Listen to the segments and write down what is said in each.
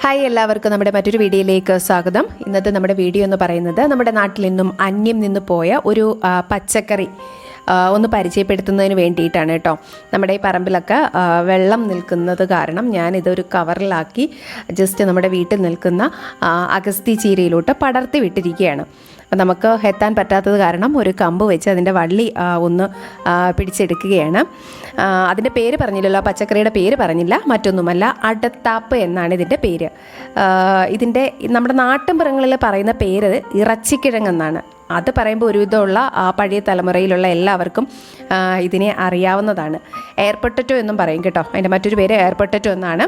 Hi, എല്ലാവർക്കും നമ്മുടെ മറ്റൊരു വീഡിയോയിലേക്ക് സ്വാഗതം. ഇന്നത്തെ നമ്മുടെ വീഡിയോ എന്ന് പറയുന്നത് നമ്മുടെ നാട്ടിൽ നിന്നും അന്യം നിന്ന് പോയ ഒരു പച്ചക്കറി ഒന്ന് പരിചയപ്പെടുത്തുന്നതിന് വേണ്ടിയിട്ടാണ് കേട്ടോ. നമ്മുടെ ഈ പറമ്പിലൊക്കെ വെള്ളം നിൽക്കുന്നത് കാരണം ഞാനിതൊരു കവറിലാക്കി ജസ്റ്റ് നമ്മുടെ വീട്ടിൽ നിൽക്കുന്ന അഗസ്തി ചീരയിലോട്ട് പടർത്തി വിട്ടിരിക്കുകയാണ്. അപ്പം നമുക്ക് എത്താൻ പറ്റാത്തത് കാരണം ഒരു കമ്പ് വെച്ച് അതിൻ്റെ വള്ളി ഒന്ന് പിടിച്ചെടുക്കുകയാണ്. അതിൻ്റെ പേര് പറഞ്ഞില്ലല്ലോ, പച്ചക്കറിയുടെ പേര് പറഞ്ഞില്ല, മറ്റൊന്നുമല്ല, അടത്താപ്പ് എന്നാണ് ഇതിൻ്റെ പേര്. ഇതിൻ്റെ നമ്മുടെ നാട്ടിൻപുറങ്ങളിൽ പറയുന്ന പേര് ഇറച്ചിക്കിഴങ്ങെന്നാണ്. അത് പറയുമ്പോൾ ഒരുവിധമുള്ള പഴയ തലമുറയിലുള്ള എല്ലാവർക്കും ഇതിനെ അറിയാവുന്നതാണ്. എയർ പൊട്ടറ്റോ എന്നും പറയും കേട്ടോ. അതിൻ്റെ മറ്റൊരു പേര് എയർ പൊട്ടറ്റോ എന്നാണ്.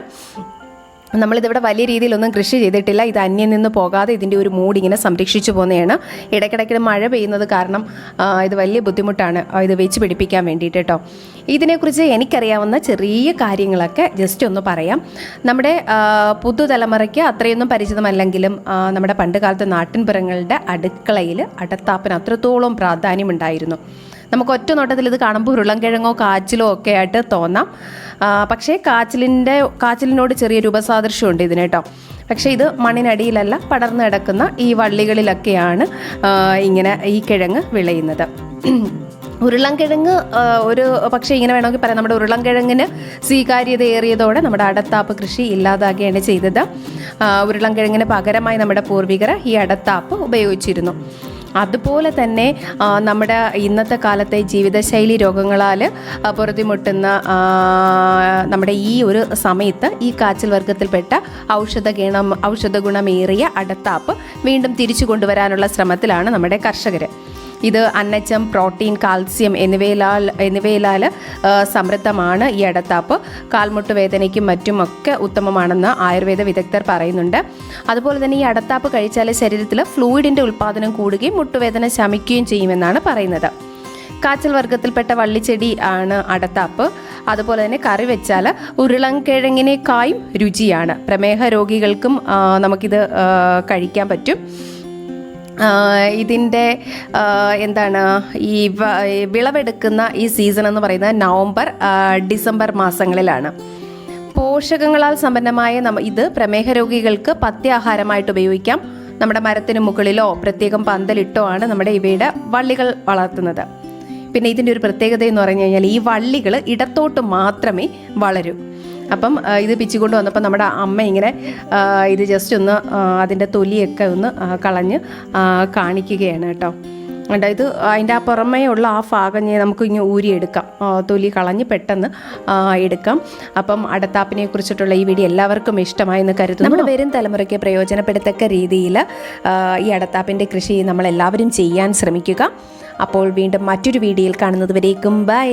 നമ്മളിതിവിടെ വലിയ രീതിയിലൊന്നും കൃഷി ചെയ്തിട്ടില്ല. ഇത് അന്യം നിന്ന് പോകാതെ ഇതിൻ്റെ ഒരു മൂഡ് ഇങ്ങനെ സംരക്ഷിച്ചു പോകുന്നതാണ്. ഇടയ്ക്കിടയ്ക്ക് മഴ പെയ്യുന്നത് കാരണം ഇത് വലിയ ബുദ്ധിമുട്ടാണ് ഇത് വെച്ച് പിടിപ്പിക്കാൻ വേണ്ടിയിട്ട് കേട്ടോ. ഇതിനെക്കുറിച്ച് എനിക്കറിയാവുന്ന ചെറിയ കാര്യങ്ങളൊക്കെ ജസ്റ്റ് ഒന്ന് പറയാം. നമ്മുടെ പുതുതലമുറയ്ക്ക് അത്രയൊന്നും പരിചിതമല്ലെങ്കിലും നമ്മുടെ പണ്ട് കാലത്തെ നാട്ടിൻപുറങ്ങളുടെ അടുക്കളയിൽ അടത്താപ്പിന് അത്രത്തോളം പ്രാധാന്യമുണ്ടായിരുന്നു. നമുക്ക് ഒറ്റ നോട്ടത്തിൽ ഇത് കാണുമ്പോൾ ഉരുളൻകിഴങ്ങോ കാച്ചിലോ ഒക്കെ ആയിട്ട് തോന്നാം. പക്ഷേ കാച്ചിലിനോട് ചെറിയൊരു ഉപസാദൃശ്യമുണ്ട് ഇതിന് കേട്ടോ. പക്ഷേ ഇത് മണ്ണിനടിയിലല്ല, പടർന്നു കിടക്കുന്ന ഈ വള്ളികളിലൊക്കെയാണ് ഇങ്ങനെ ഈ കിഴങ്ങ് വിളയുന്നത്. ഉരുളൻകിഴങ്ങ് പക്ഷേ ഇങ്ങനെ വേണമെങ്കിൽ പറയാം, നമ്മുടെ ഉരുളൻകിഴങ്ങിന് സ്വീകാര്യതയേറിയതോടെ നമ്മുടെ അടത്താപ്പ് കൃഷി ഇല്ലാതാകുകയാണ് ചെയ്തത്. ഉരുളൻകിഴങ്ങിന് പകരമായി നമ്മുടെ പൂർവികർ ഈ അടത്താപ്പ് ഉപയോഗിച്ചിരുന്നു. അതുപോലെ തന്നെ നമ്മുടെ ഇന്നത്തെ കാലത്തെ ജീവിതശൈലി രോഗങ്ങളാൽ പൊറുതിമുട്ടുന്ന നമ്മുടെ ഈ ഒരു സമയത്ത് ഈ കാച്ചിൽ വർഗത്തിൽപ്പെട്ട ഔഷധ ഗുണമേറിയ അടത്താപ്പ് വീണ്ടും തിരിച്ചു കൊണ്ടുവരാനുള്ള ശ്രമത്തിലാണ് നമ്മുടെ കർഷകർ. ഇത് അന്നജം, പ്രോട്ടീൻ, കാൽസ്യം എന്നിവയിലാൽ സമൃദ്ധമാണ് ഈ അടത്താപ്പ്. കാൽമുട്ട് വേദനയ്ക്കും മറ്റുമൊക്കെ ഉത്തമമാണെന്ന് ആയുർവേദ വിദഗ്ധർ പറയുന്നുണ്ട്. അതുപോലെ തന്നെ ഈ അടത്താപ്പ് കഴിച്ചാൽ ശരീരത്തിൽ ഫ്ലൂയിഡിൻ്റെ ഉൽപ്പാദനം കൂടുകയും മുട്ടുവേദന ശമിക്കുകയും ചെയ്യുമെന്നാണ് പറയുന്നത്. കാച്ചിൽ വർഗത്തിൽപ്പെട്ട വള്ളിച്ചെടി ആണ് അടത്താപ്പ്. അതുപോലെ തന്നെ കറി വെച്ചാൽ ഉരുളൻകിഴങ്ങിനേക്കായും രുചിയാണ്. പ്രമേഹ രോഗികൾക്കും നമുക്കിത് കഴിക്കാൻ പറ്റും. ഇതിൻ്റെ ഈ വിളവെടുക്കുന്ന ഈ സീസൺ എന്ന് പറയുന്നത് ഡിസംബർ മാസങ്ങളിലാണ്. പോഷകങ്ങളാൽ സമ്പന്നമായ ഇത് പ്രമേഹ രോഗികൾക്ക് പഥ്യാഹാരമായിട്ട് ഉപയോഗിക്കാം. നമ്മുടെ മരത്തിന് മുകളിലോ പ്രത്യേകം പന്തലിട്ടോ ആണ് നമ്മുടെ ഇവയുടെ വള്ളികൾ വളർത്തുന്നത്. പിന്നെ ഇതിൻ്റെ ഒരു പ്രത്യേകത എന്ന് പറഞ്ഞു കഴിഞ്ഞാൽ ഈ വള്ളികൾ ഇടത്തോട്ട് മാത്രമേ വളരൂ. അപ്പം ഇത് പിച്ചുകൊണ്ട് വന്നപ്പോൾ നമ്മുടെ അമ്മ ഇങ്ങനെ ഇത് ജസ്റ്റ് ഒന്ന് അതിൻ്റെ തൊലിയൊക്കെ ഒന്ന് കളഞ്ഞ് കാണിക്കുകയാണ് കേട്ടോ. ഇത് അതിൻ്റെ ആ പുറമേ ഉള്ള ആ ഭാഗം നമുക്ക് ഇങ്ങനെ ഊരിയെടുക്കാം, തൊലി കളഞ്ഞ് പെട്ടെന്ന് എടുക്കാം. അപ്പം അടത്താപ്പിനെ കുറിച്ചിട്ടുള്ള ഈ വീഡിയോ എല്ലാവർക്കും ഇഷ്ടമായി എന്ന് കരുതുന്നു. നമ്മുടെ വരും തലമുറയ്ക്ക് പ്രയോജനപ്പെടത്തക്ക രീതിയിൽ ഈ അടത്താപ്പിൻ്റെ കൃഷി നമ്മളെല്ലാവരും ചെയ്യാൻ ശ്രമിക്കുക. അപ്പോൾ വീണ്ടും മറ്റൊരു വീഡിയോയിൽ കാണുന്നത് വരേക്കും ബൈ.